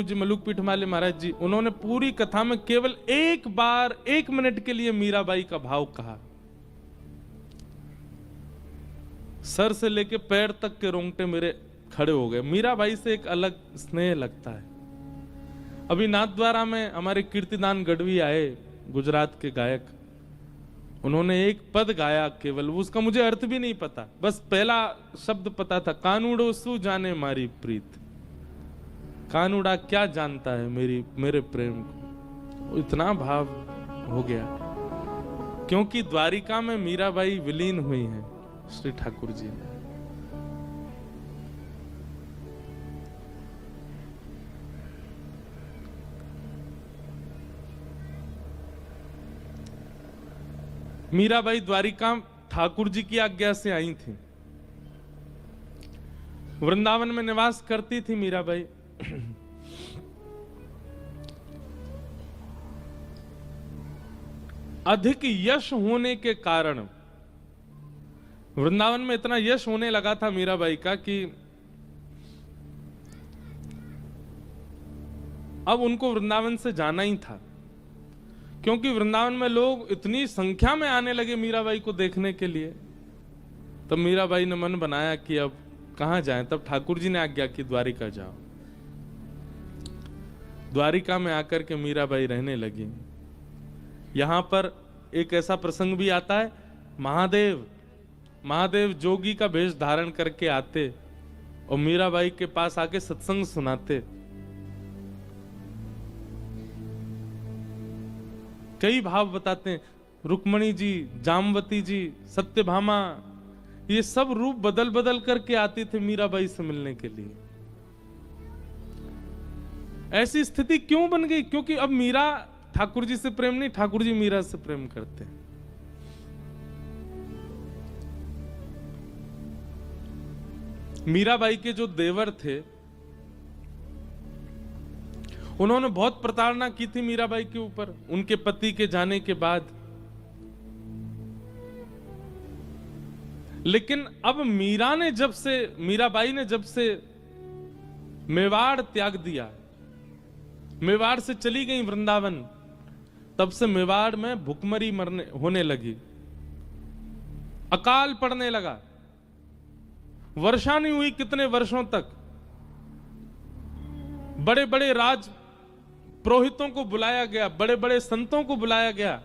जी मलुक पीठमाले महाराज जी, उन्होंने पूरी कथा में केवल एक बार 1 मिनट के लिए मीराबाई का भाव कहा। सर से लेके पैर तक के रोंगटे मेरे खड़े हो गए। मीराबाई से एक अलग स्नेह लगता है। अभी नाथद्वारा में हमारे कीर्तिदान गढ़वी आए, गुजरात के गायक, उन्होंने एक पद गाया केवल, उसका मुझे अर्थ भी नहीं पता, बस पहला शब्द पता था, कानूड़ो सु जाने मारी प्रीत। कानूड़ा क्या जानता है मेरे प्रेम को। इतना भाव हो गया, क्योंकि द्वारिका में मीराबाई विलीन हुई हैं श्री ठाकुर जी ने। मीराबाई द्वारिका ठाकुर जी की आज्ञा से आई थी। वृंदावन में निवास करती थी मीराबाई। अधिक यश होने के कारण वृंदावन में इतना यश होने लगा था मीराबाई का कि अब उनको वृंदावन से जाना ही था, क्योंकि वृंदावन में लोग इतनी संख्या में आने लगे मीराबाई को देखने के लिए। तब मीराबाई ने मन बनाया कि अब कहां जाएं। तब ठाकुर जी ने आज्ञा की द्वारिका जाओ। द्वारिका में आकर के मीराबाई रहने लगी। यहां पर एक ऐसा प्रसंग भी आता है, महादेव जोगी का वेश धारण करके आते और मीराबाई के पास आके सत्संग सुनाते। कई भाव बताते हैं, रुक्मणी जी, जामवती जी, सत्यभामा, ये सब रूप बदल बदल करके आती थे मीराबाई से मिलने के लिए। ऐसी स्थिति क्यों बन गई? क्योंकि अब मीरा ठाकुर जी से प्रेम नहीं, ठाकुर जी मीरा से प्रेम करते हैं। मीराबाई के जो देवर थे, उन्होंने बहुत प्रताड़ना की थी मीराबाई के ऊपर उनके पति के जाने के बाद। लेकिन अब मीराबाई ने जब से मेवाड़ त्याग दिया, मेवाड़ से चली गई वृंदावन, तब से मेवाड़ में भुखमरी होने लगी, अकाल पड़ने लगा, वर्षा नहीं हुई कितने वर्षों तक। बड़े बड़े राज पुरोहितों को बुलाया गया, बड़े बड़े संतों को बुलाया गया,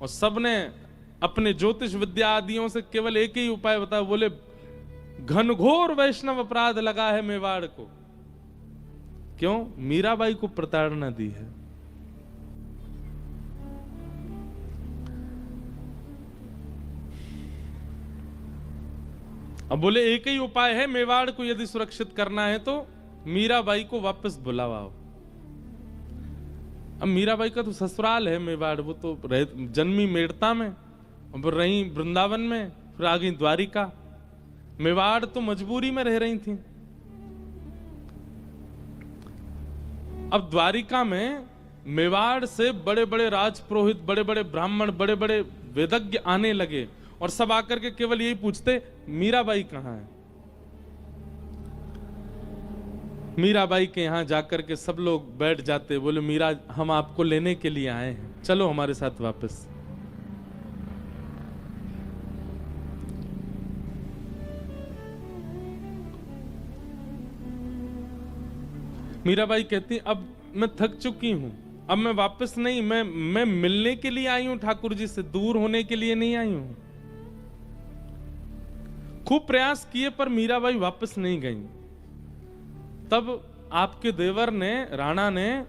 और सबने अपने ज्योतिष विद्या आदियों से केवल एक ही उपाय बताया, बोले घनघोर वैष्णव अपराध लगा है मेवाड़ को। क्यों? मीराबाई को प्रताड़ना दी है। अब बोले एक ही उपाय है, मेवाड़ को यदि सुरक्षित करना है तो मीराबाई को वापस बुलाओ। अब मीराबाई का तो ससुराल है मेवाड़, वो तो जन्मी मेड़ता में, अब रही वृंदावन में, फिर आ गई द्वारिका। मेवाड़ तो मजबूरी में रह रही थी। अब द्वारिका में मेवाड़ से बड़े बड़े राजपुरोहित, बड़े बड़े ब्राह्मण, बड़े बड़े वेदज्ञ आने लगे, और सब आकर के केवल यही पूछते, मीराबाई कहां है? मीराबाई के यहां जाकर के सब लोग बैठ जाते, बोले मीरा, हम आपको लेने के लिए आए हैं, चलो हमारे साथ वापस। मीराबाई कहती, अब मैं थक चुकी हूं, अब मैं वापस नहीं, मैं मिलने के लिए आई हूं ठाकुर जी से, दूर होने के लिए नहीं आई हूं। खूब प्रयास किए पर मीराबाई वापस नहीं गई। तब आपके देवर ने, राणा ने,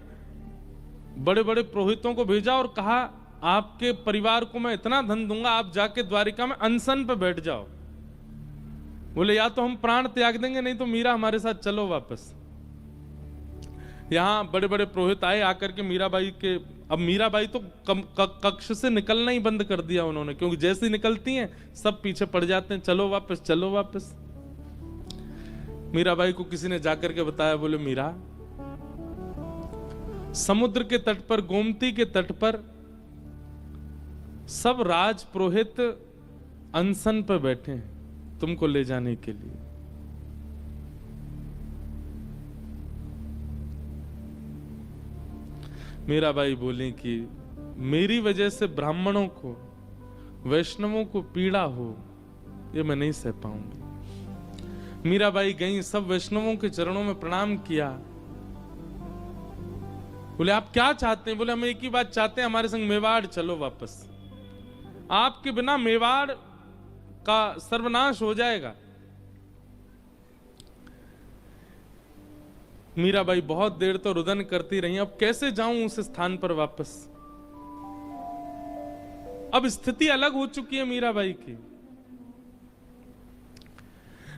बड़े बड़े पुरोहितों को भेजा और कहा, आपके परिवार को मैं इतना धन दूंगा, आप जाके द्वारिका में अनशन पे बैठ जाओ। बोले या तो हम प्राण त्याग देंगे, नहीं तो मीरा हमारे साथ चलो वापस। यहां बड़े बड़े पुरोहित आए, आकर के मीराबाई के, अब मीराबाई तो कक्ष से निकलना ही बंद कर दिया उन्होंने, क्योंकि जैसे ही निकलती हैं सब पीछे पड़ जाते हैं, चलो वापस, चलो वापस। मीराबाई को किसी ने जाकर के बताया, बोले मीरा, समुद्र के तट पर, गोमती के तट पर सब राज पुरोहित अनशन पर बैठे हैं तुमको ले जाने के लिए। मीराबाई बोली कि मेरी वजह से ब्राह्मणों को, वैष्णवों को पीड़ा हो, ये मैं नहीं सह पाऊंगी। मीराबाई गई, सब वैष्णवों के चरणों में प्रणाम किया। बोले आप क्या चाहते हैं? बोले हम एक ही बात चाहते हैं, हमारे संग मेवाड़ चलो वापस। आपके बिना मेवाड़ का सर्वनाश हो जाएगा। मीराबाई बहुत देर तो रुदन करती रही, अब कैसे जाऊं उस स्थान पर वापस। अब स्थिति अलग हो चुकी है मीराबाई की।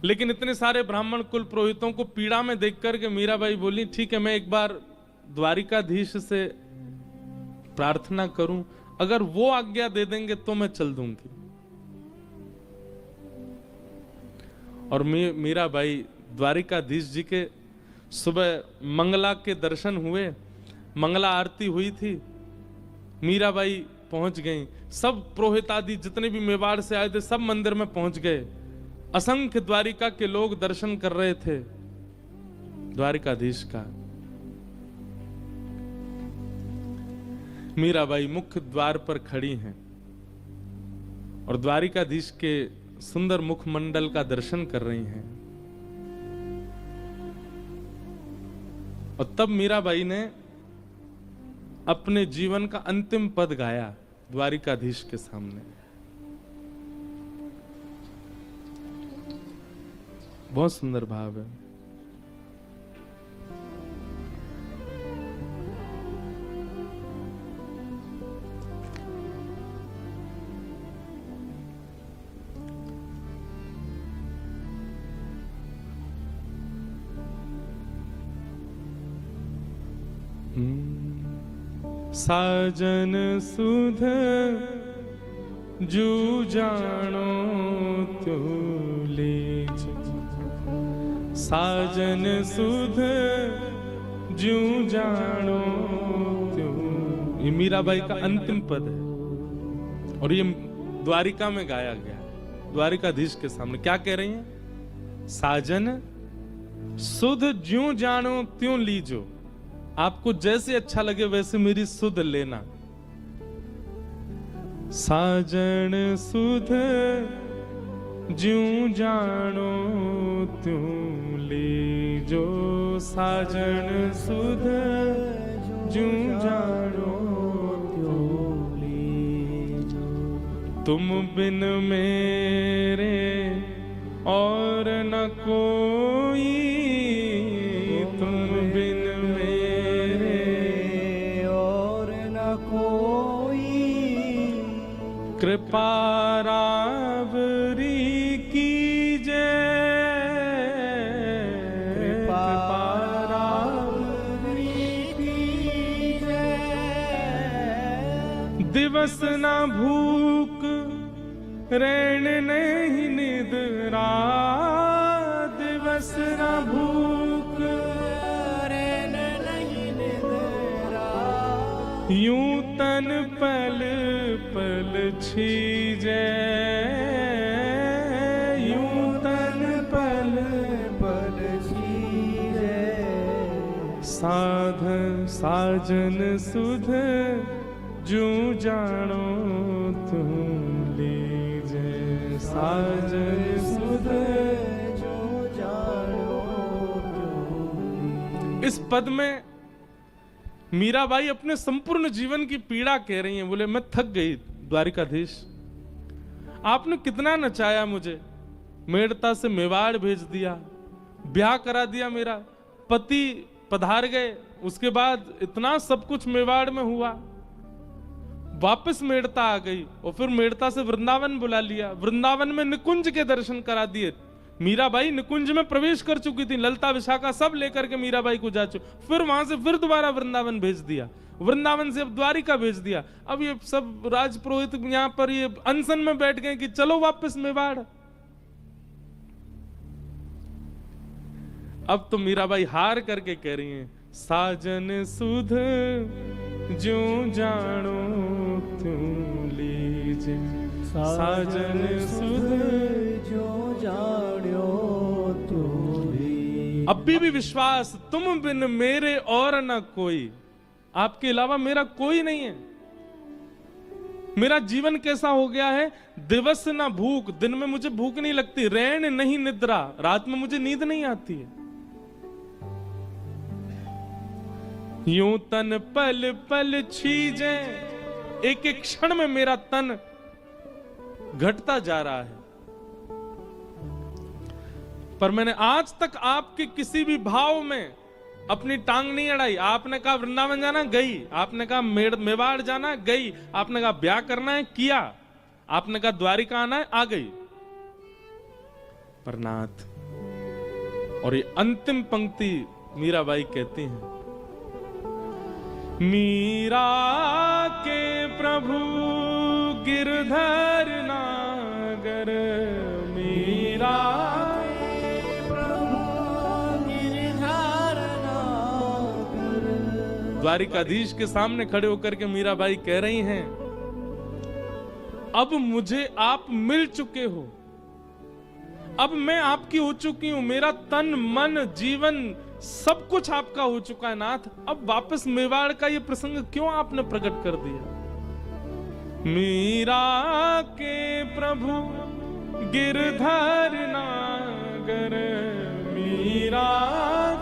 लेकिन इतने सारे ब्राह्मण कुल पुरोहितों को पीड़ा में देख करके मीराबाई बोली ठीक है, मैं एक बार द्वारिकाधीश से प्रार्थना करूं, अगर वो आज्ञा दे देंगे तो मैं चल दूंगी। और मीराबाई द्वारिकाधीश जी के सुबह मंगला के दर्शन हुए, मंगला आरती हुई थी, मीराबाई पहुंच गई। सब पुरोहित आदि जितने भी मेवाड़ से आए थे सब मंदिर में पहुंच गए। असंख्य द्वारिका के लोग दर्शन कर रहे थे द्वारिकाधीश का। मीराबाई मुख्य द्वार पर खड़ी हैं और द्वारिकाधीश के सुंदर मुखमंडल का दर्शन कर रही हैं। और तब मीराबाई ने अपने जीवन का अंतिम पद गाया द्वारिकाधीश के सामने। बहुत सुंदर भाव है। साजन सुध जू जानो त्यो लीज, साजन सुध जू जानो त्यो। ये मीराबाई का अंतिम पद है और ये द्वारिका में गाया गया, द्वारिकाधीश के सामने। क्या कह रही हैं? साजन सुध ज्यों जानो त्यों लीजो, आपको जैसे अच्छा लगे वैसे मेरी सुध लेना। साजन सुध ज्यों जानो त्यों लीजो, साजन सुध ज्यों जानो त्यों लीजो। तुम बिन मेरे और न कोई, तुम बिन कृपा रावरी कीजे, कृपा रावरी कीजे। दिवस न भूख रैन नहीं निद्रा, दिवस न भूख रैन नहीं निद्रा। यूं तन पल पल छीजे, यूं तन पल पल छीजे। साधन साजन सुध जूं जानो तुम लीजे, साजन सुध जूं जानो तुम। इस पद में मीराबाई अपने संपूर्ण जीवन की पीड़ा कह रही हैं। बोले मैं थक गई द्वारिकाधीश, आपने कितना नचाया मुझे, मेड़ता से मेवाड़ भेज दिया, ब्याह करा दिया, मेरा पति पधार गए, उसके बाद इतना सब कुछ मेवाड़ में हुआ, वापस मेड़ता आ गई और फिर मेड़ता से वृंदावन बुला लिया, वृंदावन में निकुंज के दर्शन करा दिए। मीराबाई निकुंज में प्रवेश कर चुकी थी, ललता विशाखा सब लेकर के मीराबाई को जा चुकी, फिर वहां से फिर दोबारा वृंदावन भेज दिया, वृंदावन से अब द्वारिका भेज दिया। अब ये सब राजपुरोहित यहां पर ये अनशन में बैठ गए कि चलो वापस मेवाड़। अब तो मीराबाई हार करके कह रही हैं, साजन सुध ज्यों जानो त्यों लीजे, साजन सुध ज्यों जानो त्यों लीजे। अब भी विश्वास, तुम बिन मेरे और न कोई, आपके अलावा मेरा कोई नहीं है। मेरा जीवन कैसा हो गया है, दिवस ना भूख, दिन में मुझे भूख नहीं लगती, रैन नहीं निद्रा, रात में मुझे नींद नहीं आती है। यूं तन पल पल छीजे, एक एक क्षण में मेरा तन घटता जा रहा है। पर मैंने आज तक आपके किसी भी भाव में अपनी टांग नहीं अड़ाई। आपने कहा वृंदावन जाना, गई। आपने कहा मेवाड़ जाना, गई। आपने कहा ब्याह करना है, किया। आपने कहा द्वारिका आना है, आ गई। पर नाथ, और ये अंतिम पंक्ति मीराबाई कहती हैं, मीरा के प्रभु गिरधर नागर, मीरा द्वारिकाधीश के सामने खड़े होकर के मीराबाई कह रही हैं, अब मुझे आप मिल चुके हो, अब मैं आपकी हो चुकी हूं, मेरा तन मन जीवन सब कुछ आपका हो चुका है नाथ। अब वापस मेवाड़ का ये प्रसंग क्यों आपने प्रकट कर दिया? मीरा के प्रभु गिरधर नागर, मीरा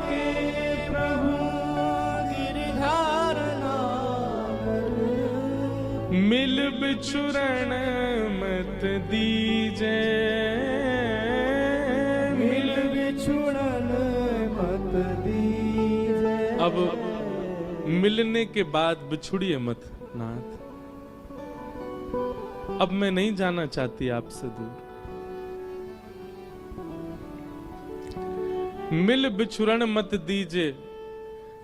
के प्रभु गिरधर नागर, मिल बिछुरण मत दीजे, मिल बिछुरण मत दीजे। अब मिलने के बाद बिछुड़िए मत नाथ। अब मैं नहीं जाना चाहती आपसे दूर। मिल बिछुरण मत दीजे,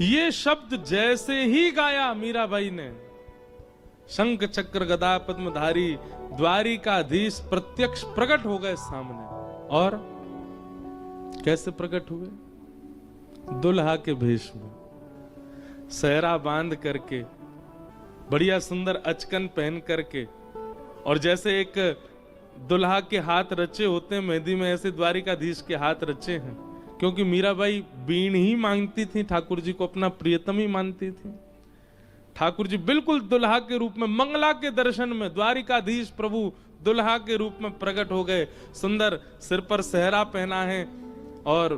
ये शब्द जैसे ही गाया मीराबाई ने, शंख चक्र गदा पद्मधारी द्वारिकाधीश प्रत्यक्ष प्रकट हो गए सामने। और कैसे प्रकट हुए? दुल्हा के भेष में, सहरा बांध करके, बढ़िया सुंदर अचकन पहन करके, और जैसे एक दुल्हा के हाथ रचे होते हैं मेहंदी में, ऐसे द्वारिकाधीश के हाथ रचे हैं। क्योंकि मीराबाई बीण ही मांगती थी, ठाकुर जी को अपना प्रियतम ही मानती थी। ठाकुर जी बिल्कुल दुल्हा के रूप में, मंगला के दर्शन में द्वारिकाधीश प्रभु दुल्हा के रूप में प्रकट हो गए। सुंदर सिर पर सहरा पहना है और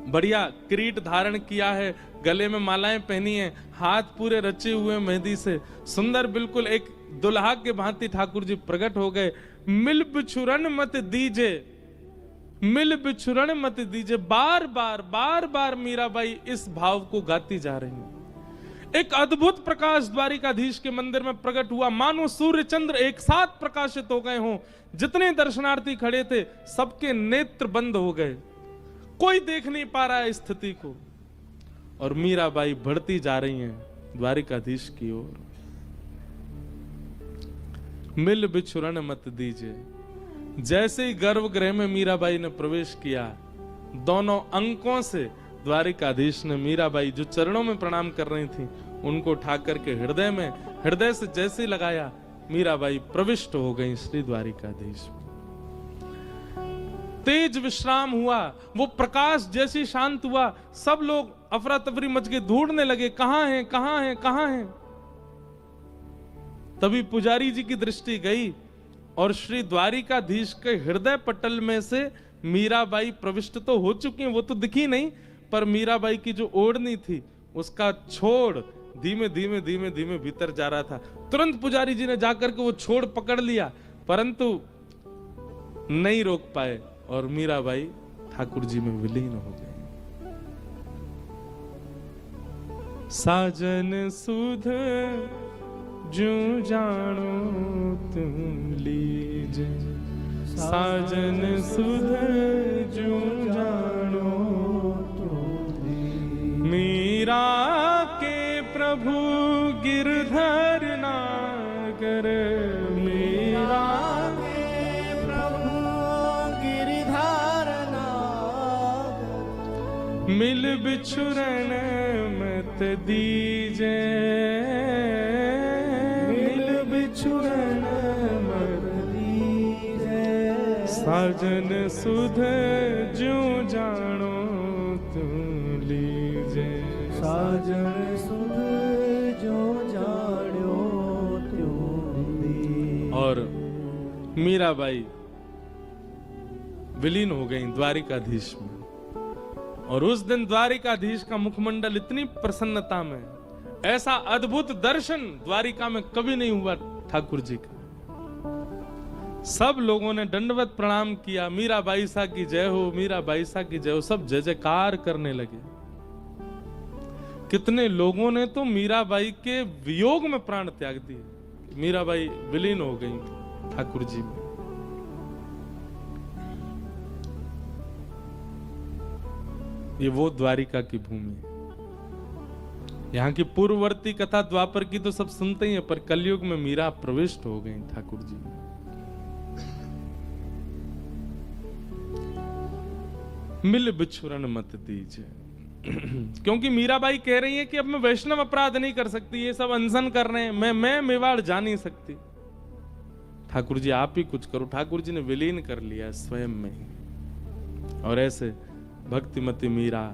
बढ़िया किरीट धारण किया है, गले में मालाएं पहनी है, हाथ पूरे रचे हुए मेहंदी से, सुंदर बिल्कुल एक दुल्हा के भांति ठाकुर जी प्रकट हो गए। मिल बिछुरन मत दीजे, मिल बिछुरन मत दीजे, बार बार मीराबाई इस भाव को गाती जा रही है। एक अद्भुत प्रकाश द्वारिकाधीश के मंदिर में प्रकट हुआ, मानो सूर्य चंद्र एक साथ प्रकाशित हो गए हों। जितने दर्शनार्थी खड़े थे सबके नेत्र बंद हो गए, कोई देख नहीं पा रहा है स्थिति को। और मीराबाई बढ़ती जा रही हैं द्वारिकाधीश की ओर। मिल बिछुरन मत दीजिए। जैसे ही गर्भगृह में मीराबाई ने प्रवेश किया, दोनों अंकों से द्वारिकाधीश ने मीराबाई जो चरणों में प्रणाम कर रही थी उनको उठा करके हृदय में, हृदय से जैसे लगाया, मीराबाई प्रविष्ट हो गई श्री द्वारिकाधीश। तेज विश्राम हुआ, वो प्रकाश जैसे शांत हुआ, सब लोग अफरा तफरी मच के ढूंढने लगे, कहां है कहां है कहां है। तभी पुजारी जी की दृष्टि गई और श्री द्वारिकाधीश के हृदय पटल में से मीराबाई प्रविष्ट तो हो चुकी हैं, वो तो दिखी नहीं, पर मीराबाई की जो ओढ़नी थी उसका छोड़ धीमे धीमे धीमे धीमे भीतर जा रहा था। तुरंत पुजारी जी ने जाकर के वो छोड़ पकड़ लिया, परंतु नहीं रोक पाए और मीराबाई ठाकुर जी में विलीन हो गई। साजन सुध जो जानो तुम लीजे, साजन सुध जो जानो तुम लीजे। मीरा के प्रभु गिरधर नागर, मीरा के प्रभु गिरधर नागर, मिल बिछुरन मत दीजे, बिछुरन मत दीजे। साजन सुध जो जानो तुम लीजे, साजन सुध जो जान्यो त्यों दीन। और मीराबाई विलीन हो गई द्वारिकाधीश में। और उस दिन द्वारिकाधीश का मुखमंडल इतनी प्रसन्नता में, ऐसा अद्भुत दर्शन द्वारिका में कभी नहीं हुआ ठाकुर जी का। सब लोगों ने दंडवत प्रणाम किया, मीराबाई सा की जय हो, मीराबाई सा की जय हो, सब जय जयकार करने लगे। कितने लोगों ने तो मीराबाई के वियोग में प्राण त्याग दिए। मीराबाई विलीन हो गई ठाकुर जी में। ये वो द्वारिका की भूमि है। यहाँ की पूर्ववर्ती कथा द्वापर की तो सब सुनते ही हैं, पर कलयुग में मीरा प्रविष्ट हो गई ठाकुर जी में। मिल बिछुरन मत दीजिए, क्योंकि मीराबाई कह रही है कि अब मैं वैष्णव अपराध नहीं कर सकती, ये सब अनशन कर रहे हैं, मैं मेवाड़ जा नहीं सकती। ठाकुर जी आप ही कुछ करो। ठाकुर जी ने विलीन कर लिया स्वयं में ही। और ऐसे भक्तिमती मीरा,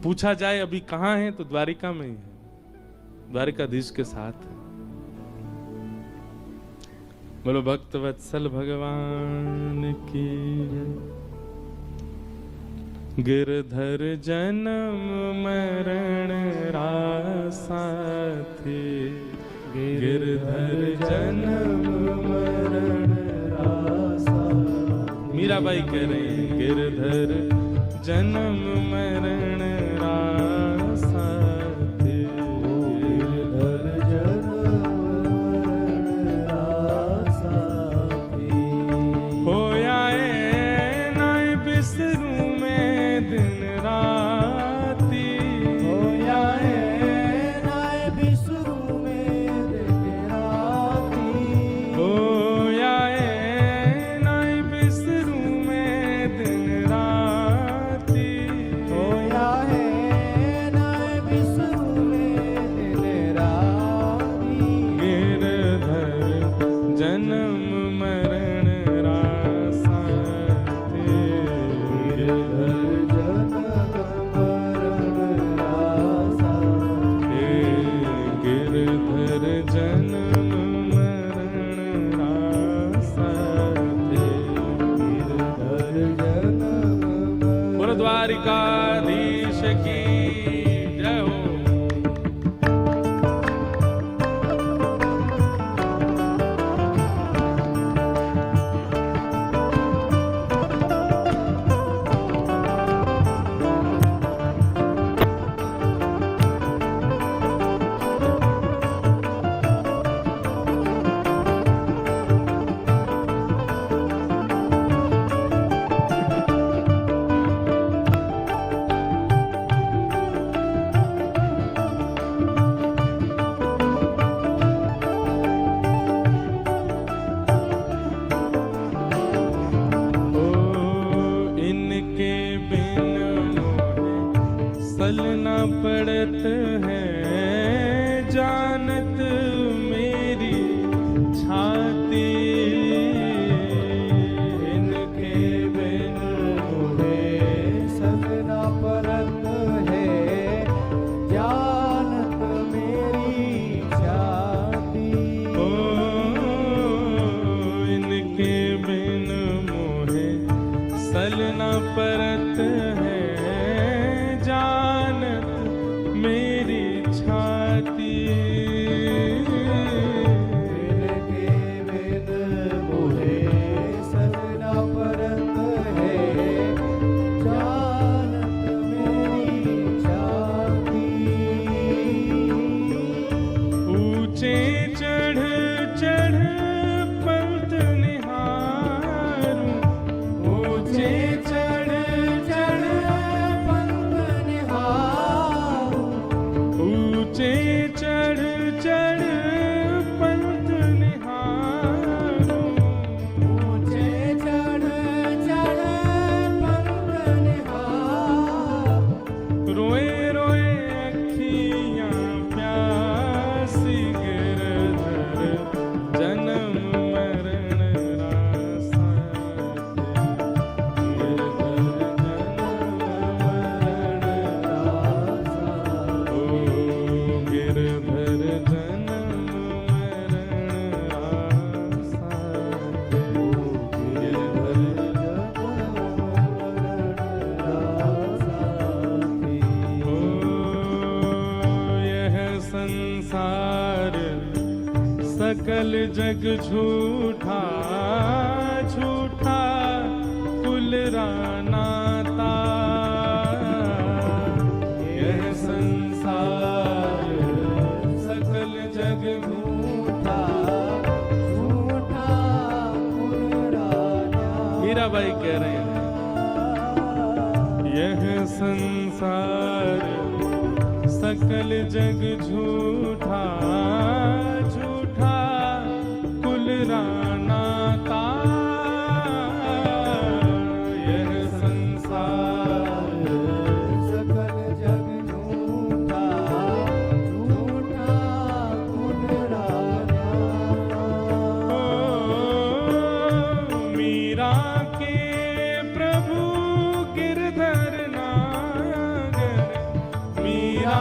पूछा जाए अभी कहां है तो द्वारिका में ही है, द्वारिकाधीश के साथ है। बोलो भक्तवत्सल भगवान की। गिरधर जन्म मरण रासा थे, गिरधर जन्म मरण रासा। मीराबाई कह रही है गिरधर जन्म मरण रासा थे, गिरधर जन्म मरण रासा थे। होया नाय बिसरू में दिन राती, होया नाय बिसरू में दिन राती। होया नाय बिसरू में दिन राती। होया नाय बिसरू में दिन राती। गिरधर जन्म मरण रासा थे, गिरधर जन्म मरण रासा हे गिरधर जन्म मरण रासा थे। गिरधर जन्म मरण। बोलो द्वारिकाधीश की जय हो। इनके बिन मोहे सलना पड़त है, जानत मेरी छाती। इनके बिन मोहे सलना परत है, जानत मेरी छाती। ओ इनके बिन मोहे सलना परत है, जानत मेरी छाती। इनके बिन मोहे सलना परत है, जानत मेरी छाती। ऊंचे चढ़ चढ़ पंथ निहारूं, ऊंचे चढ़ चढ़ पंथ निहारूं। ऊंचे चढ़ सकल जग झूठा झूठा कुल रानाता, यह संसार सकल जग झूठा झूठा पुराना। मीराबाई कह रहे हैं यह संसार सकल जग झूठा झूठा कुल रानाता, यह संसार सकल जग झूठा झूठा पुराना। मीरा के प्रभु गिरधर नागर, मीरा